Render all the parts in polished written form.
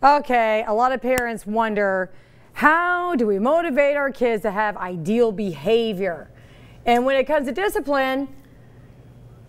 Okay, a lot of parents wonder, how do we motivate our kids to have ideal behavior? And when it comes to discipline,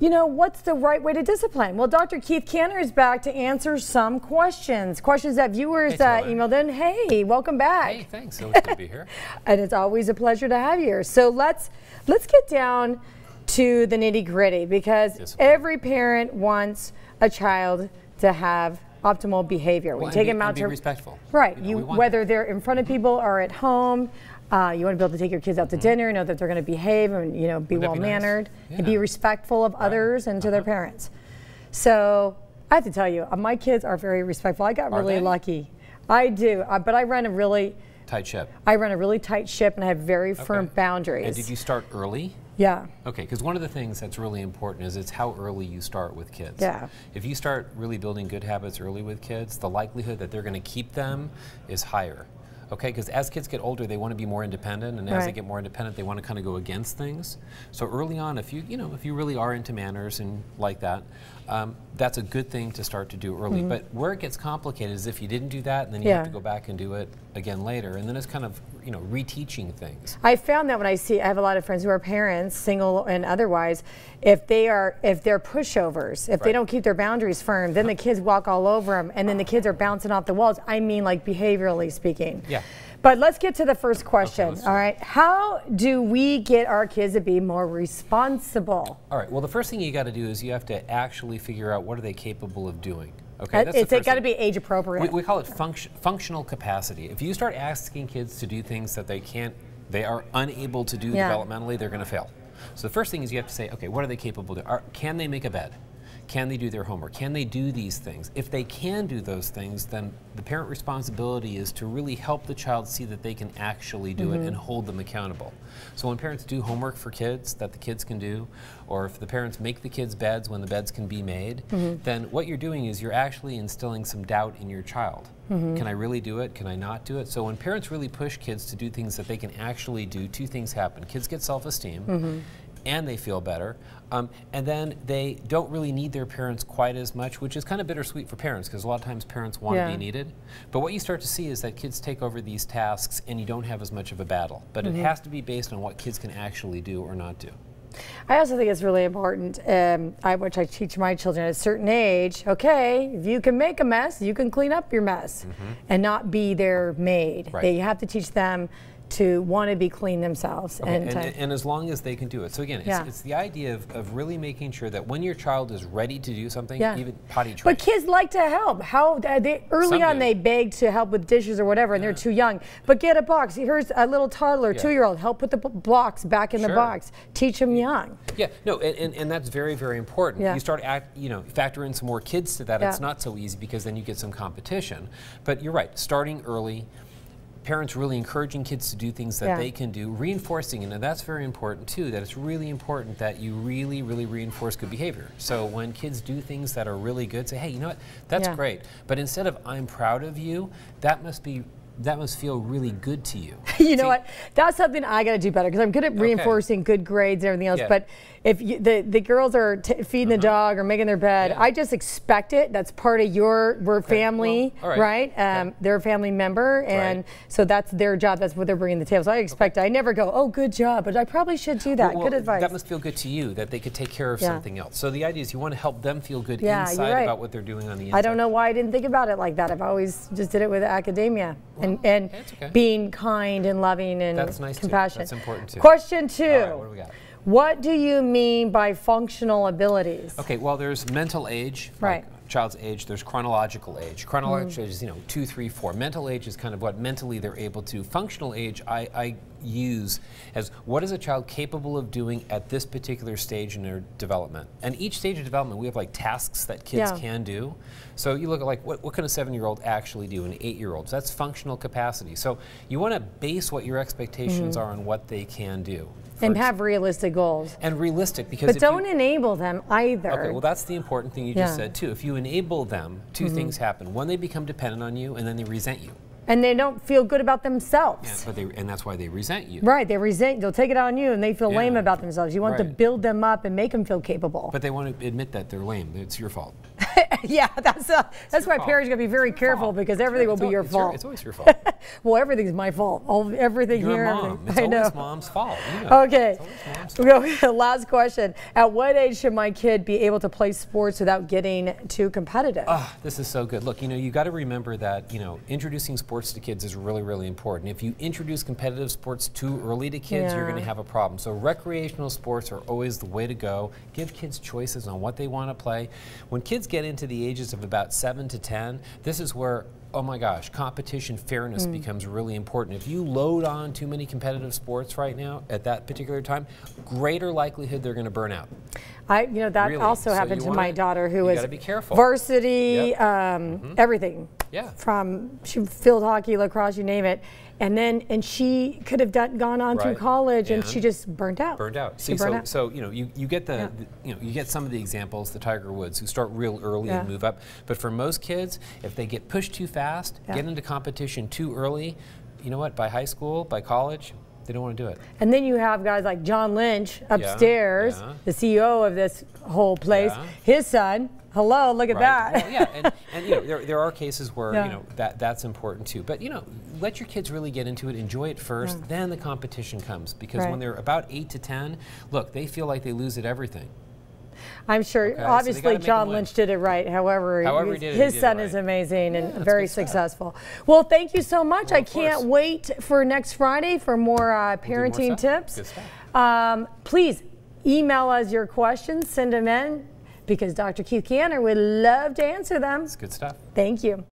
you know, what's the right way to discipline? Well, Dr. Keith Cantor is back to answer some questions that viewers emailed in. Hey, welcome back. Hey, thanks. Always good to be here. And it's always a pleasure to have you here. So let's get down to the nitty-gritty, because every parent wants a child to have optimal behavior. Well, we take them out to be respectful. Right. Whether they're in front of people or at home. You want to be able to take your kids out to dinner, know that they're going to behave and be well-mannered and be respectful of others and to their parents. So I have to tell you, my kids are very respectful. I got really lucky. I do, but I run a really tight ship. I run a really tight ship, and I have very firm boundaries. And did you start early? Yeah. Okay, because one of the things that's really important is it's how early you start with kids. Yeah. If you start really building good habits early with kids, the likelihood that they're going to keep them is higher. Okay, because as kids get older, they want to be more independent, and as they get more independent, they want to kind of go against things. So early on, if you really are into manners and like that, that's a good thing to start to do early. But where it gets complicated is if you didn't do that, and then you have to go back and do it again later, and then it's kind of reteaching things. I found that when I have a lot of friends who are parents, single and otherwise, if they're pushovers, if they don't keep their boundaries firm, then the kids walk all over them, and then the kids are bouncing off the walls. I mean, like behaviorally speaking. Yeah. But let's get to the first question. All right. How do we get our kids to be more responsible? All right. Well, the first thing you got to do is you have to actually figure out what are they capable of doing. Okay, it's got to be age appropriate. We call it functional capacity. If you start asking kids to do things that they are unable to do developmentally, they're going to fail. So the first thing is you have to say, okay, what are they capable of? Can they make a bed? Can they do their homework? Can they do these things? If they can do those things, then the parent responsibility is to really help the child see that they can actually do it and hold them accountable. So when parents do homework for kids that the kids can do, or if the parents make the kids beds when the beds can be made, then what you're doing is you're actually instilling some doubt in your child. Can I really do it? Can I not do it? So when parents really push kids to do things that they can actually do, two things happen. Kids get self-esteem, and they feel better, and then they don't really need their parents quite as much, which is kind of bittersweet for parents, because a lot of times parents want to be needed. But what you start to see is that kids take over these tasks and you don't have as much of a battle. But it has to be based on what kids can actually do or not do. I also think it's really important, which I teach my children at a certain age, okay, if you can make a mess, you can clean up your mess and not be their maid. You have to teach them to want to be clean themselves. And as long as they can do it. So again, it's the idea of really making sure that when your child is ready to do something, even potty training. But kids like to help. Early on they beg to help with dishes or whatever, and they're too young. But get a box. Here's a little toddler, 2-year-old, help put the blocks back in the box. Teach them young. Yeah, no, and that's very, very important. You start factor in some more kids to that. It's not so easy because then you get some competition. But you're right, starting early, parents really encouraging kids to do things that they can do, reinforcing, and that's very important too, that it's really important that you really, really reinforce good behavior. So when kids do things that are really good, say, hey, you know what, that's great. But instead of I'm proud of you, that must feel really good to you. You know what? That's something I got to do better, because I'm good at reinforcing good grades and everything else. But if the girls are feeding the dog or making their bed, I just expect it. That's part of we're family, right? They're a family member, and so that's their job. That's what they're bringing to the table. So I expect I never go, oh, good job, but I probably should do that. Good advice. That must feel good to you, that they could take care of something else. So the idea is you want to help them feel good inside about what they're doing on the inside. I don't know why I didn't think about it like that. I've always just did it with academia. And being kind and loving and compassionate. That's important too. Question 2. All right, what do we got? What do you mean by functional abilities? Okay, well, there's mental age, like child's age. There's chronological age. Chronological age is 2, 3, 4. Mental age is kind of what mentally they're able to. Functional age I use as what is a child capable of doing at this particular stage in their development. And each stage of development, we have like tasks that kids can do. So you look at like what can a 7-year-old actually do, an 8-year-old. So that's functional capacity. So you want to base what your expectations are on what they can do. And have realistic goals. And realistic, because but don't enable them either. Okay, well that's the important thing you just said too. If you enable them, two things happen. One, they become dependent on you, and then they resent you. And they don't feel good about themselves. Yeah, and that's why they resent you. Right, they'll take it on you, and they feel lame about themselves. You want to build them up and make them feel capable. But they want to admit that they're lame. It's your fault. Yeah, that's why parents are going to be very careful because everything will be your fault. It's always your fault. Well, everything's my fault. Everything You're here. a mom. It's I know. always mom's fault. You know. Okay. Last question. At what age should my kid be able to play sports without getting too competitive? This is so good. Look, you got to remember that, introducing sports to kids is really, really important. If you introduce competitive sports too early to kids, you're going to have a problem. So recreational sports are always the way to go. Give kids choices on what they want to play. When kids get into the ages of about 7 to 10, this is where, oh my gosh, competition fairness becomes really important. If you load on too many competitive sports right now at that particular time, greater likelihood they're going to burn out. That really also happened to my daughter, who was varsity, everything. Yeah. From field hockey, lacrosse, you name it. And she could have gone on through college, and she just burnt out. See, so you get you get some of the examples, the Tiger Woods, who start real early and move up. But for most kids, if they get pushed too fast, get into competition too early, you know what? By high school, by college, they don't want to do it. And then you have guys like John Lynch upstairs, the CEO of this whole place. His son. Hello, look at that. Well, and there are cases where that's important too. But let your kids really get into it, enjoy it first, then the competition comes. Because when they're about 8 to 10, look, they feel like they lose at everything. I'm sure, obviously, John Lynch did it right. However his son is amazing and very successful. Well, thank you so much. I can't wait for next Friday for more parenting tips. Good stuff. Please email us your questions, send them in, because Dr. Keith Kanter would love to answer them. It's good stuff. Thank you.